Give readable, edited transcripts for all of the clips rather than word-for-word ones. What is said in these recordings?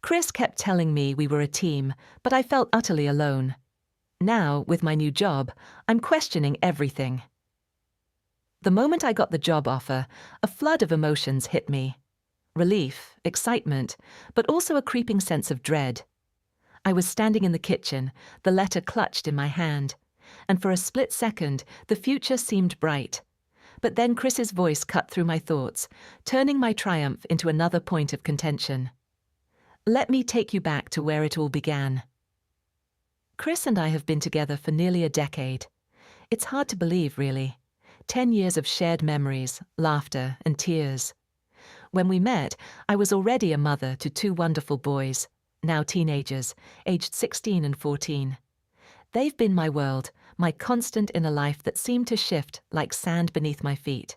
Chris kept telling me we were a team, but I felt utterly alone. Now, with my new job, I'm questioning everything. The moment I got the job offer, a flood of emotions hit me. Relief, excitement, but also a creeping sense of dread. I was standing in the kitchen, the letter clutched in my hand, and for a split second, the future seemed bright. But then Chris's voice cut through my thoughts, turning my triumph into another point of contention. Let me take you back to where it all began. Chris and I have been together for nearly a decade. It's hard to believe, really. 10 years of shared memories, laughter, and tears. When we met, I was already a mother to 2 wonderful boys, now teenagers, aged 16 and 14. They've been my world, my constant in a life that seemed to shift like sand beneath my feet.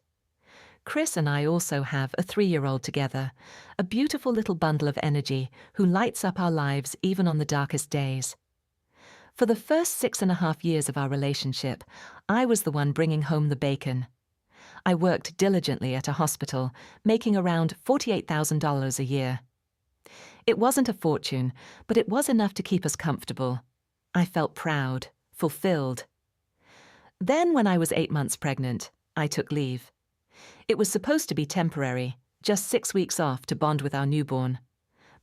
Chris and I also have a 3-year-old together, a beautiful little bundle of energy who lights up our lives even on the darkest days. For the first 6.5 years of our relationship, I was the one bringing home the bacon. I worked diligently at a hospital, making around $48,000 a year. It wasn't a fortune, but it was enough to keep us comfortable. I felt proud, fulfilled. Then, when I was 8 months pregnant, I took leave. It was supposed to be temporary, just 6 weeks off to bond with our newborn.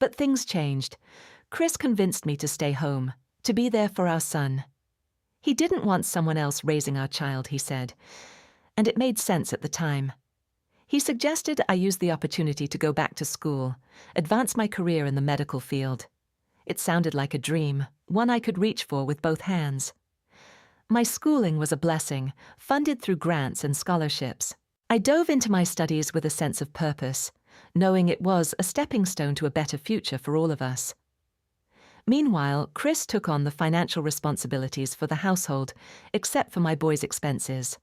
But things changed. Chris convinced me to stay home, to be there for our son. He didn't want someone else raising our child, he said, and it made sense at the time. He suggested I use the opportunity to go back to school, advance my career in the medical field. It sounded like a dream, one I could reach for with both hands. My schooling was a blessing, funded through grants and scholarships. I dove into my studies with a sense of purpose, knowing it was a stepping stone to a better future for all of us. Meanwhile, Chris took on the financial responsibilities for the household, except for my boys' expenses.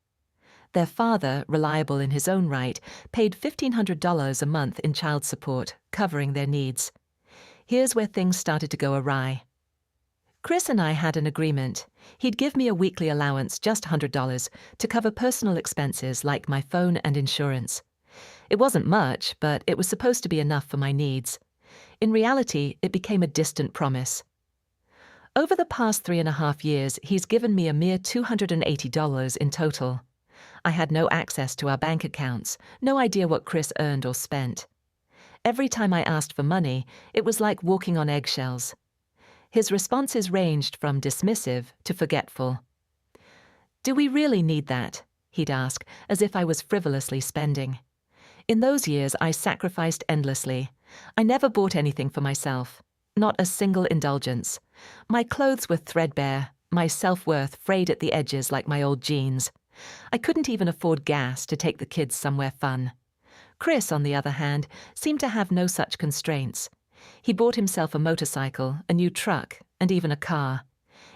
Their father, reliable in his own right, paid $1,500 a month in child support, covering their needs. Here's where things started to go awry. Chris and I had an agreement. He'd give me a weekly allowance, just $100, to cover personal expenses like my phone and insurance. It wasn't much, but it was supposed to be enough for my needs. In reality, it became a distant promise. Over the past 3.5 years, he's given me a mere $280 in total. I had no access to our bank accounts, no idea what Chris earned or spent. Every time I asked for money, it was like walking on eggshells. His responses ranged from dismissive to forgetful. "Do we really need that?" he'd ask, as if I was frivolously spending. In those years, I sacrificed endlessly. I never bought anything for myself, not a single indulgence. My clothes were threadbare, my self-worth frayed at the edges like my old jeans. I couldn't even afford gas to take the kids somewhere fun. Chris, on the other hand, seemed to have no such constraints. He bought himself a motorcycle, a new truck, and even a car.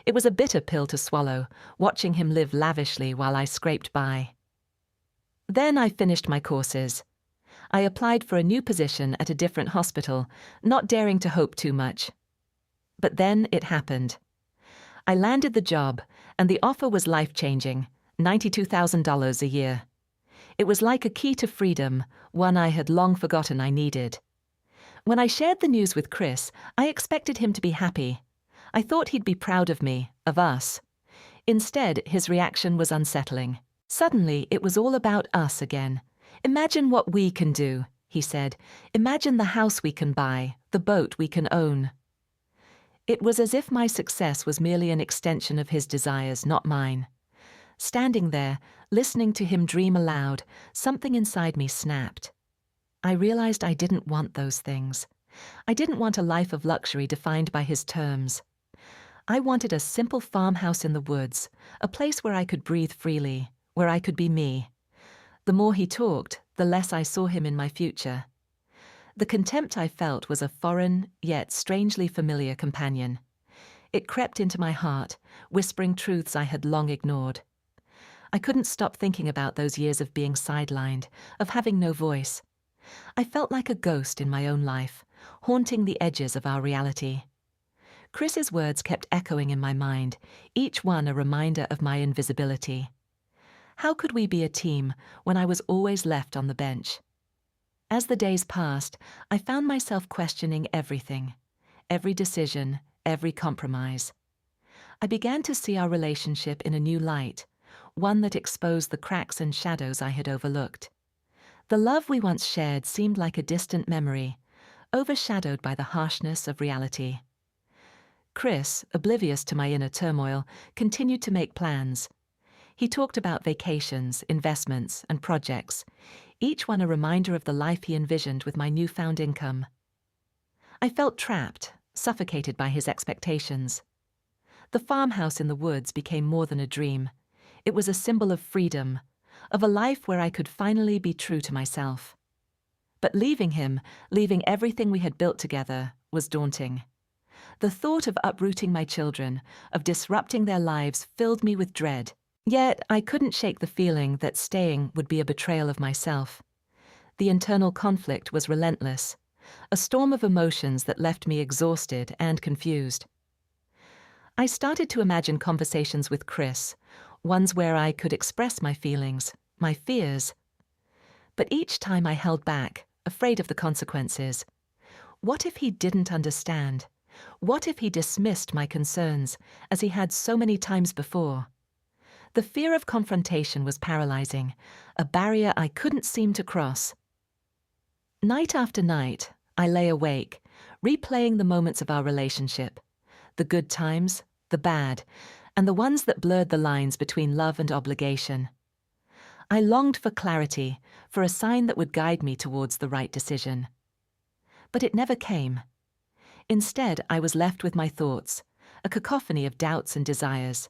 It was a bitter pill to swallow, watching him live lavishly while I scraped by. Then I finished my courses. I applied for a new position at a different hospital, not daring to hope too much. But then it happened. I landed the job, and the offer was life-changing, $92,000 a year. It was like a key to freedom, one I had long forgotten I needed. When I shared the news with Chris, I expected him to be happy. I thought he'd be proud of me, of us. Instead, his reaction was unsettling. Suddenly, it was all about us again. "Imagine what we can do," he said. "Imagine the house we can buy, the boat we can own." It was as if my success was merely an extension of his desires, not mine. Standing there, listening to him dream aloud, something inside me snapped. I realized I didn't want those things. I didn't want a life of luxury defined by his terms. I wanted a simple farmhouse in the woods, a place where I could breathe freely, where I could be me. The more he talked, the less I saw him in my future. The contempt I felt was a foreign, yet strangely familiar companion. It crept into my heart, whispering truths I had long ignored. I couldn't stop thinking about those years of being sidelined, of having no voice. I felt like a ghost in my own life, haunting the edges of our reality. Chris's words kept echoing in my mind, each one a reminder of my invisibility. How could we be a team when I was always left on the bench? As the days passed, I found myself questioning everything. every decision, every compromise. I began to see our relationship in a new light, one that exposed the cracks and shadows I had overlooked. The love we once shared seemed like a distant memory, overshadowed by the harshness of reality. Chris, oblivious to my inner turmoil, continued to make plans. He talked about vacations, investments, and projects, each one a reminder of the life he envisioned with my newfound income. I felt trapped, suffocated by his expectations. The farmhouse in the woods became more than a dream. It was a symbol of freedom, of a life where I could finally be true to myself. But leaving him, leaving everything we had built together, was daunting. The thought of uprooting my children, of disrupting their lives, filled me with dread. Yet I couldn't shake the feeling that staying would be a betrayal of myself. The internal conflict was relentless, a storm of emotions that left me exhausted and confused. I started to imagine conversations with Chris, ones where I could express my feelings, my fears. But each time I held back, afraid of the consequences. What if he didn't understand? What if he dismissed my concerns, as he had so many times before? The fear of confrontation was paralyzing, a barrier I couldn't seem to cross. Night after night, I lay awake, replaying the moments of our relationship, the good times, the bad, and the ones that blurred the lines between love and obligation. I longed for clarity, for a sign that would guide me towards the right decision. But it never came. Instead, I was left with my thoughts, a cacophony of doubts and desires.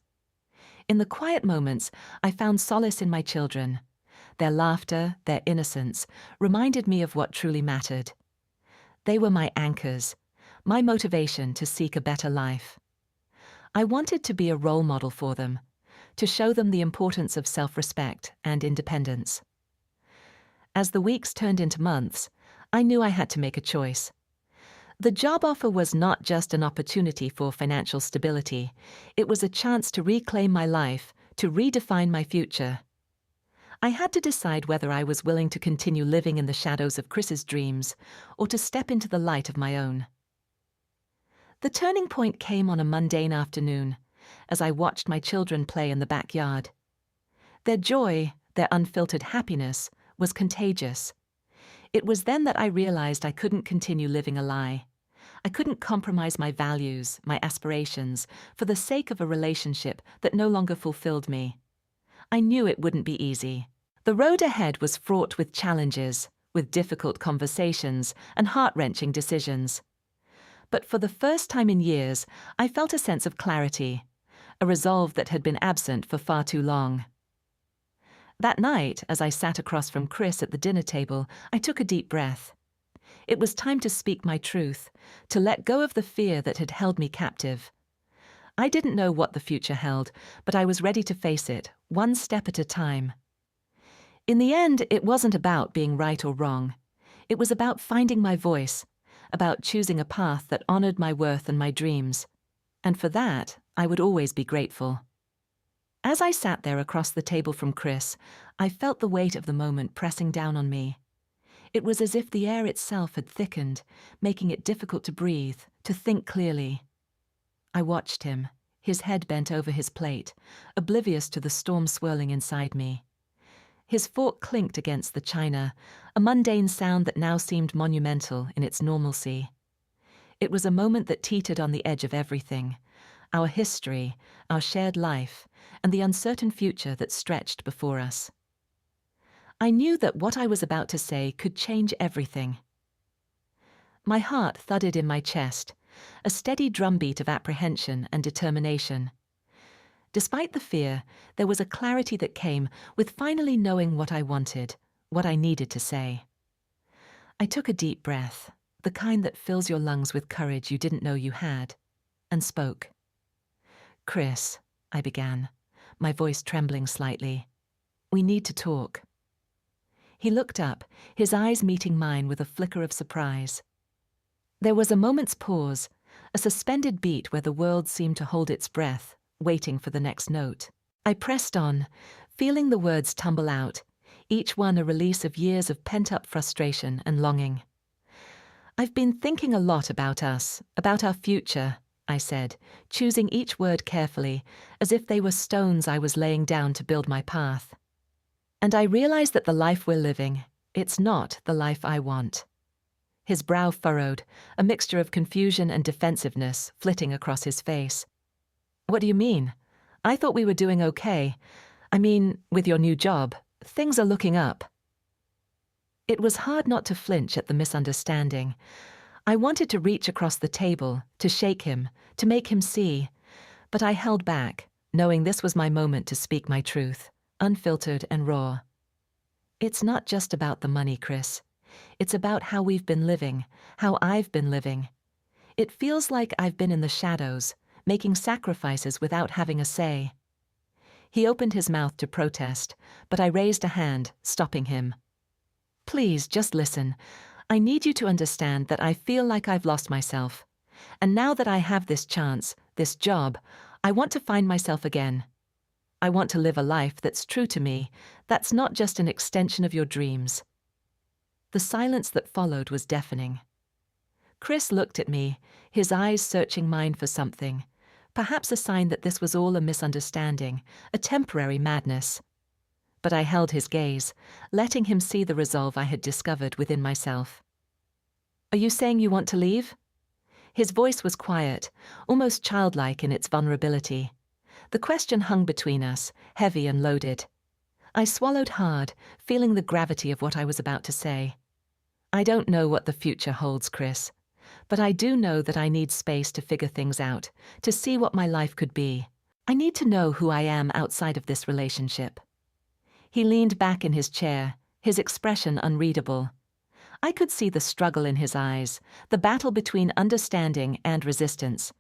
In the quiet moments, I found solace in my children. Their laughter, their innocence, reminded me of what truly mattered. They were my anchors, my motivation to seek a better life. I wanted to be a role model for them, to show them the importance of self-respect and independence. As the weeks turned into months, I knew I had to make a choice. The job offer was not just an opportunity for financial stability. It was a chance to reclaim my life, to redefine my future. I had to decide whether I was willing to continue living in the shadows of Chris's dreams or to step into the light of my own. The turning point came on a mundane afternoon, as I watched my children play in the backyard. Their joy, their unfiltered happiness, was contagious. It was then that I realized I couldn't continue living a lie. I couldn't compromise my values, my aspirations, for the sake of a relationship that no longer fulfilled me. I knew it wouldn't be easy. The road ahead was fraught with challenges, with difficult conversations and heart-wrenching decisions. But for the first time in years, I felt a sense of clarity, a resolve that had been absent for far too long. That night, as I sat across from Chris at the dinner table, I took a deep breath. It was time to speak my truth, to let go of the fear that had held me captive. I didn't know what the future held, but I was ready to face it, one step at a time. In the end, it wasn't about being right or wrong. It was about finding my voice, about choosing a path that honored my worth and my dreams. And for that, I would always be grateful. As I sat there across the table from Chris, I felt the weight of the moment pressing down on me. It was as if the air itself had thickened, making it difficult to breathe, to think clearly. I watched him, his head bent over his plate, oblivious to the storm swirling inside me. His fork clinked against the china, a mundane sound that now seemed monumental in its normalcy. It was a moment that teetered on the edge of everything, our history, our shared life, and the uncertain future that stretched before us. I knew that what I was about to say could change everything. My heart thudded in my chest, a steady drumbeat of apprehension and determination. Despite the fear, there was a clarity that came with finally knowing what I wanted, what I needed to say. I took a deep breath, the kind that fills your lungs with courage you didn't know you had, and spoke. "Chris," I began, my voice trembling slightly, "we need to talk." He looked up, his eyes meeting mine with a flicker of surprise. There was a moment's pause, a suspended beat where the world seemed to hold its breath, waiting for the next note. I pressed on, feeling the words tumble out, each one a release of years of pent-up frustration and longing. I've been thinking a lot about us, about our future, I said, choosing each word carefully, as if they were stones I was laying down to build my path. And I realize that the life we're living, it's not the life I want. His brow furrowed, a mixture of confusion and defensiveness flitting across his face. What do you mean? I thought we were doing okay. I mean, with your new job, things are looking up. It was hard not to flinch at the misunderstanding. I wanted to reach across the table, to shake him, to make him see, but I held back, knowing this was my moment to speak my truth, unfiltered and raw. It's not just about the money, Chris. It's about how we've been living, how I've been living. It feels like I've been in the shadows, making sacrifices without having a say. He opened his mouth to protest, but I raised a hand, stopping him. Please, just listen. I need you to understand that I feel like I've lost myself. And now that I have this chance, this job, I want to find myself again. I want to live a life that's true to me, that's not just an extension of your dreams. The silence that followed was deafening. Chris looked at me, his eyes searching mine for something, perhaps a sign that this was all a misunderstanding, a temporary madness. But I held his gaze, letting him see the resolve I had discovered within myself. Are you saying you want to leave? His voice was quiet, almost childlike in its vulnerability. The question hung between us, heavy and loaded. I swallowed hard, feeling the gravity of what I was about to say. I don't know what the future holds, Chris, but I do know that I need space to figure things out, to see what my life could be. I need to know who I am outside of this relationship. He leaned back in his chair, his expression unreadable. I could see the struggle in his eyes, the battle between understanding and resistance.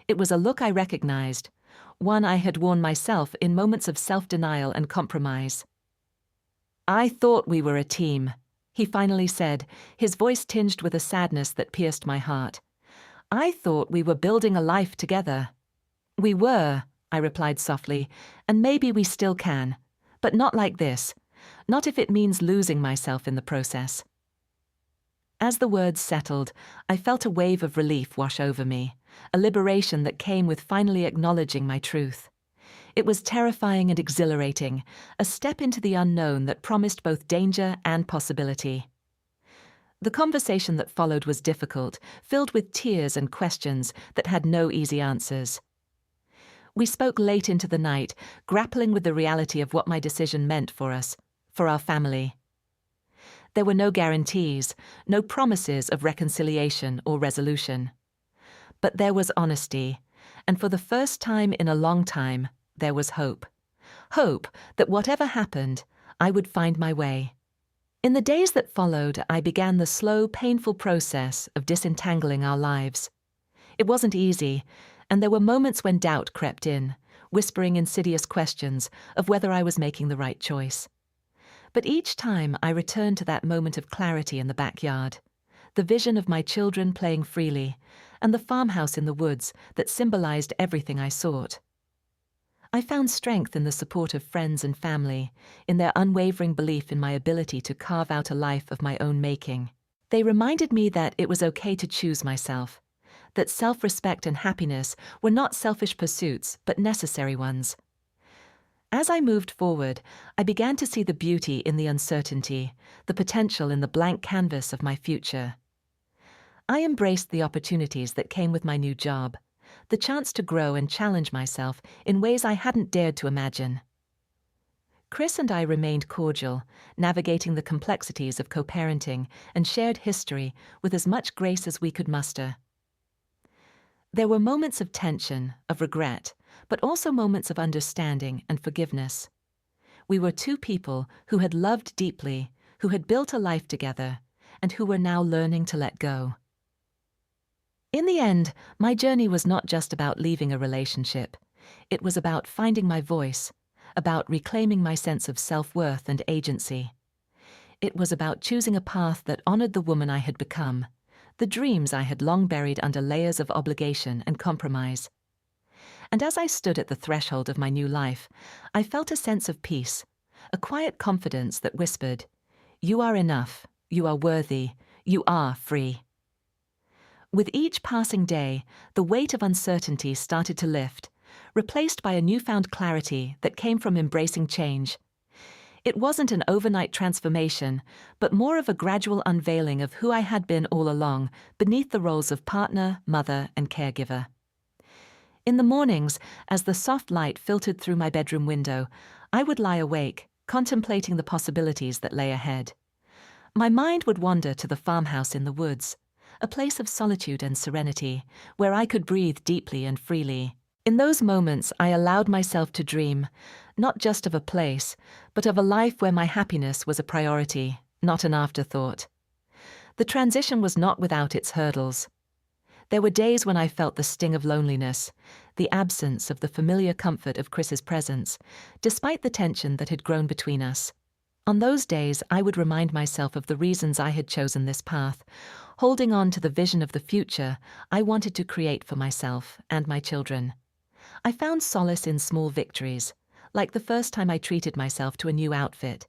It was a look I recognized, one I had worn myself in moments of self-denial and compromise. I thought we were a team, he finally said, his voice tinged with a sadness that pierced my heart. I thought we were building a life together. We were, I replied softly, and maybe we still can. But not like this, not if it means losing myself in the process. As the words settled, I felt a wave of relief wash over me, a liberation that came with finally acknowledging my truth. It was terrifying and exhilarating, a step into the unknown that promised both danger and possibility. The conversation that followed was difficult, filled with tears and questions that had no easy answers. We spoke late into the night, grappling with the reality of what my decision meant for us, for our family. There were no guarantees, no promises of reconciliation or resolution. But there was honesty, and for the first time in a long time, there was hope. Hope that whatever happened, I would find my way. In the days that followed, I began the slow, painful process of disentangling our lives. It wasn't easy, and there were moments when doubt crept in, whispering insidious questions of whether I was making the right choice. But each time I returned to that moment of clarity in the backyard, the vision of my children playing freely, and the farmhouse in the woods that symbolized everything I sought. I found strength in the support of friends and family, in their unwavering belief in my ability to carve out a life of my own making. They reminded me that it was okay to choose myself, that self-respect and happiness were not selfish pursuits, but necessary ones. As I moved forward, I began to see the beauty in the uncertainty, the potential in the blank canvas of my future. I embraced the opportunities that came with my new job, the chance to grow and challenge myself in ways I hadn't dared to imagine. Chris and I remained cordial, navigating the complexities of co-parenting and shared history with as much grace as we could muster. There were moments of tension, of regret, but also moments of understanding and forgiveness. We were two people who had loved deeply, who had built a life together, and who were now learning to let go. In the end, my journey was not just about leaving a relationship. It was about finding my voice, about reclaiming my sense of self-worth and agency. It was about choosing a path that honored the woman I had become, the dreams I had long buried under layers of obligation and compromise. And as I stood at the threshold of my new life, I felt a sense of peace, a quiet confidence that whispered, "You are enough, you are worthy, you are free." With each passing day, the weight of uncertainty started to lift, replaced by a newfound clarity that came from embracing change. It wasn't an overnight transformation, but more of a gradual unveiling of who I had been all along, beneath the roles of partner, mother, and caregiver. In the mornings, as the soft light filtered through my bedroom window, I would lie awake, contemplating the possibilities that lay ahead. My mind would wander to the farmhouse in the woods, a place of solitude and serenity, where I could breathe deeply and freely. In those moments, I allowed myself to dream, not just of a place, but of a life where my happiness was a priority, not an afterthought. The transition was not without its hurdles. There were days when I felt the sting of loneliness, the absence of the familiar comfort of Chris's presence, despite the tension that had grown between us. On those days, I would remind myself of the reasons I had chosen this path, holding on to the vision of the future I wanted to create for myself and my children. I found solace in small victories, like the first time I treated myself to a new outfit,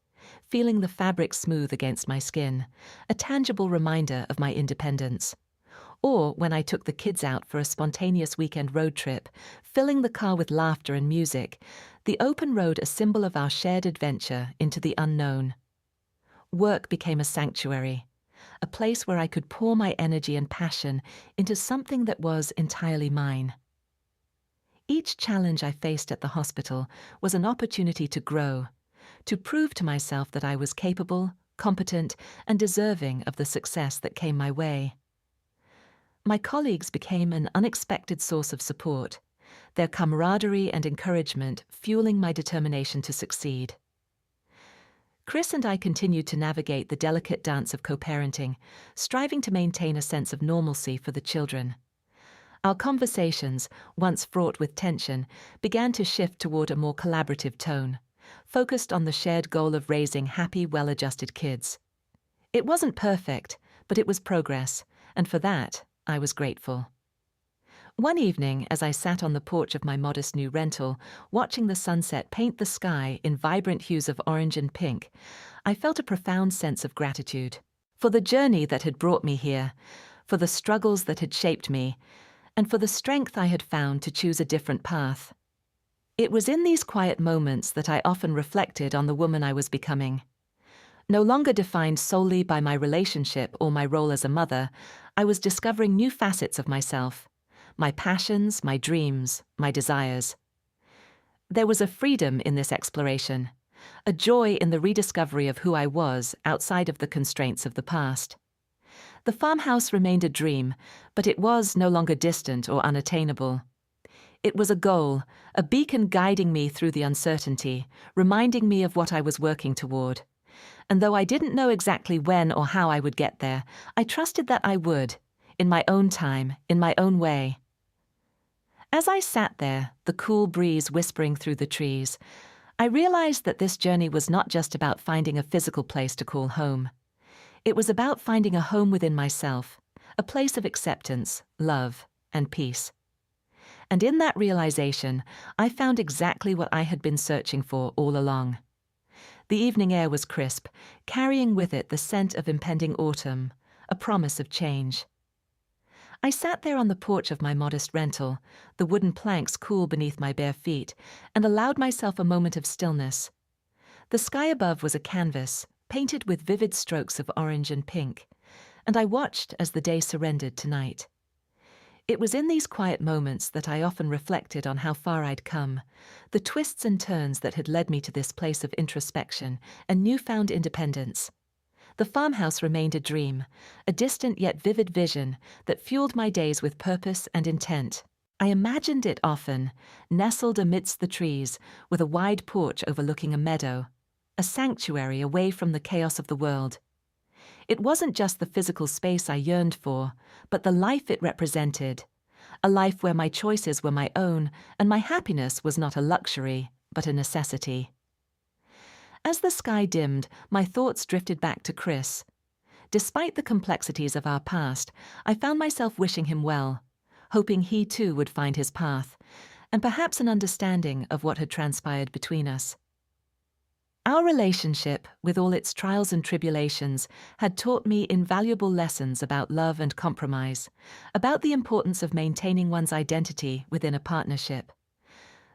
feeling the fabric smooth against my skin, a tangible reminder of my independence. Or when I took the kids out for a spontaneous weekend road trip, filling the car with laughter and music, the open road a symbol of our shared adventure into the unknown. Work became a sanctuary, a place where I could pour my energy and passion into something that was entirely mine. Each challenge I faced at the hospital was an opportunity to grow, to prove to myself that I was capable, competent, and deserving of the success that came my way. My colleagues became an unexpected source of support, their camaraderie and encouragement fueling my determination to succeed. Chris and I continued to navigate the delicate dance of co-parenting, striving to maintain a sense of normalcy for the children. Our conversations, once fraught with tension, began to shift toward a more collaborative tone, focused on the shared goal of raising happy, well-adjusted kids. It wasn't perfect, but it was progress, and for that, I was grateful. One evening, as I sat on the porch of my modest new rental, watching the sunset paint the sky in vibrant hues of orange and pink, I felt a profound sense of gratitude for the journey that had brought me here, for the struggles that had shaped me, and for the strength I had found to choose a different path. It was in these quiet moments that I often reflected on the woman I was becoming. No longer defined solely by my relationship or my role as a mother, I was discovering new facets of myself, my passions, my dreams, my desires. There was a freedom in this exploration, a joy in the rediscovery of who I was outside of the constraints of the past. The farmhouse remained a dream, but it was no longer distant or unattainable. It was a goal, a beacon guiding me through the uncertainty, reminding me of what I was working toward. And though I didn't know exactly when or how I would get there, I trusted that I would, in my own time, in my own way. As I sat there, the cool breeze whispering through the trees, I realized that this journey was not just about finding a physical place to call home. It was about finding a home within myself, a place of acceptance, love, and peace. And in that realization, I found exactly what I had been searching for all along. The evening air was crisp, carrying with it the scent of impending autumn, a promise of change. I sat there on the porch of my modest rental, the wooden planks cool beneath my bare feet, and allowed myself a moment of stillness. The sky above was a canvas, painted with vivid strokes of orange and pink, and I watched as the day surrendered to night. It was in these quiet moments that I often reflected on how far I'd come, the twists and turns that had led me to this place of introspection and newfound independence. The farmhouse remained a dream, a distant yet vivid vision that fueled my days with purpose and intent. I imagined it often, nestled amidst the trees, with a wide porch overlooking a meadow, a sanctuary away from the chaos of the world. It wasn't just the physical space I yearned for, but the life it represented, a life where my choices were my own and my happiness was not a luxury, but a necessity. As the sky dimmed, my thoughts drifted back to Chris. Despite the complexities of our past, I found myself wishing him well, hoping he too would find his path, and perhaps an understanding of what had transpired between us. Our relationship, with all its trials and tribulations, had taught me invaluable lessons about love and compromise, about the importance of maintaining one's identity within a partnership.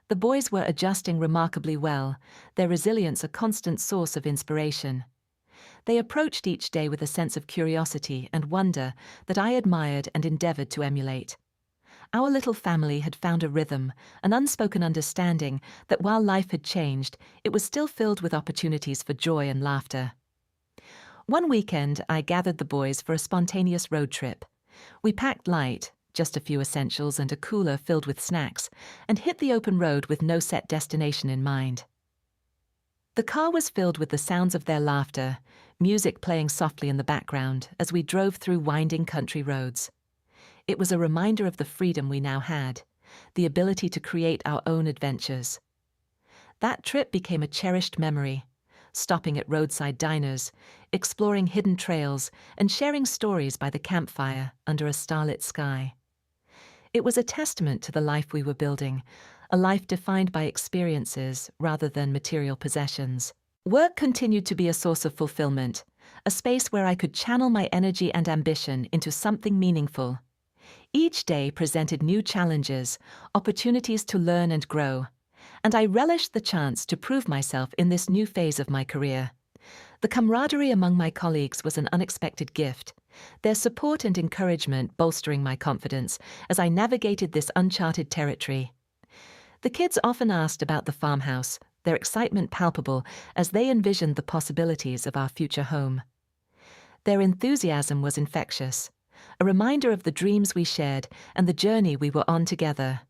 The boys were adjusting remarkably well, their resilience a constant source of inspiration. They approached each day with a sense of curiosity and wonder that I admired and endeavored to emulate. Our little family had found a rhythm, an unspoken understanding that while life had changed, it was still filled with opportunities for joy and laughter. One weekend, I gathered the boys for a spontaneous road trip. We packed light, just a few essentials and a cooler filled with snacks, and hit the open road with no set destination in mind. The car was filled with the sounds of their laughter, music playing softly in the background as we drove through winding country roads. It was a reminder of the freedom we now had, the ability to create our own adventures. That trip became a cherished memory, stopping at roadside diners, exploring hidden trails, and sharing stories by the campfire under a starlit sky. It was a testament to the life we were building, a life defined by experiences rather than material possessions. Work continued to be a source of fulfillment, a space where I could channel my energy and ambition into something meaningful. Each day presented new challenges, opportunities to learn and grow, and I relished the chance to prove myself in this new phase of my career. The camaraderie among my colleagues was an unexpected gift, their support and encouragement bolstering my confidence as I navigated this uncharted territory. The kids often asked about the farmhouse, their excitement palpable as they envisioned the possibilities of our future home. Their enthusiasm was infectious, a reminder of the dreams we shared and the journey we were on together.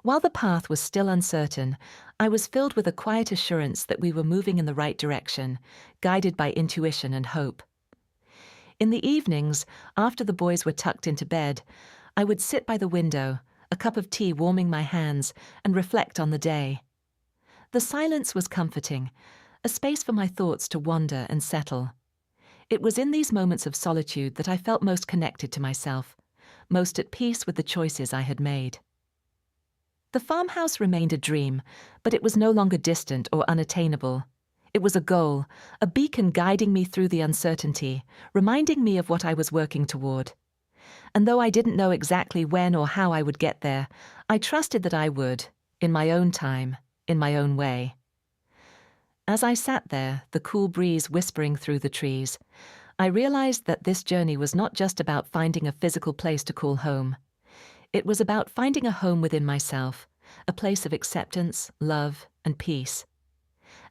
While the path was still uncertain, I was filled with a quiet assurance that we were moving in the right direction, guided by intuition and hope. In the evenings, after the boys were tucked into bed, I would sit by the window, a cup of tea warming my hands, and reflect on the day. The silence was comforting, a space for my thoughts to wander and settle. It was in these moments of solitude that I felt most connected to myself, most at peace with the choices I had made. The farmhouse remained a dream, but it was no longer distant or unattainable. It was a goal, a beacon guiding me through the uncertainty, reminding me of what I was working toward. And though I didn't know exactly when or how I would get there, I trusted that I would, in my own time, in my own way. As I sat there, the cool breeze whispering through the trees, I realized that this journey was not just about finding a physical place to call home. It was about finding a home within myself, a place of acceptance, love, and peace.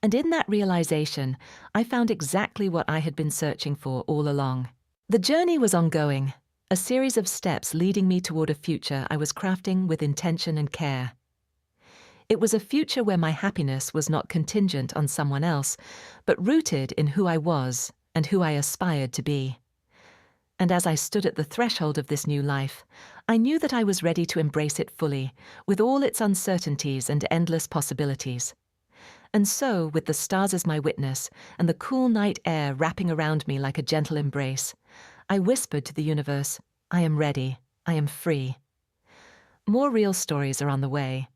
And in that realization, I found exactly what I had been searching for all along. The journey was ongoing, a series of steps leading me toward a future I was crafting with intention and care. It was a future where my happiness was not contingent on someone else, but rooted in who I was and who I aspired to be. And as I stood at the threshold of this new life, I knew that I was ready to embrace it fully, with all its uncertainties and endless possibilities. And so, with the stars as my witness, and the cool night air wrapping around me like a gentle embrace, I whispered to the universe, I am ready, I am free. More real stories are on the way.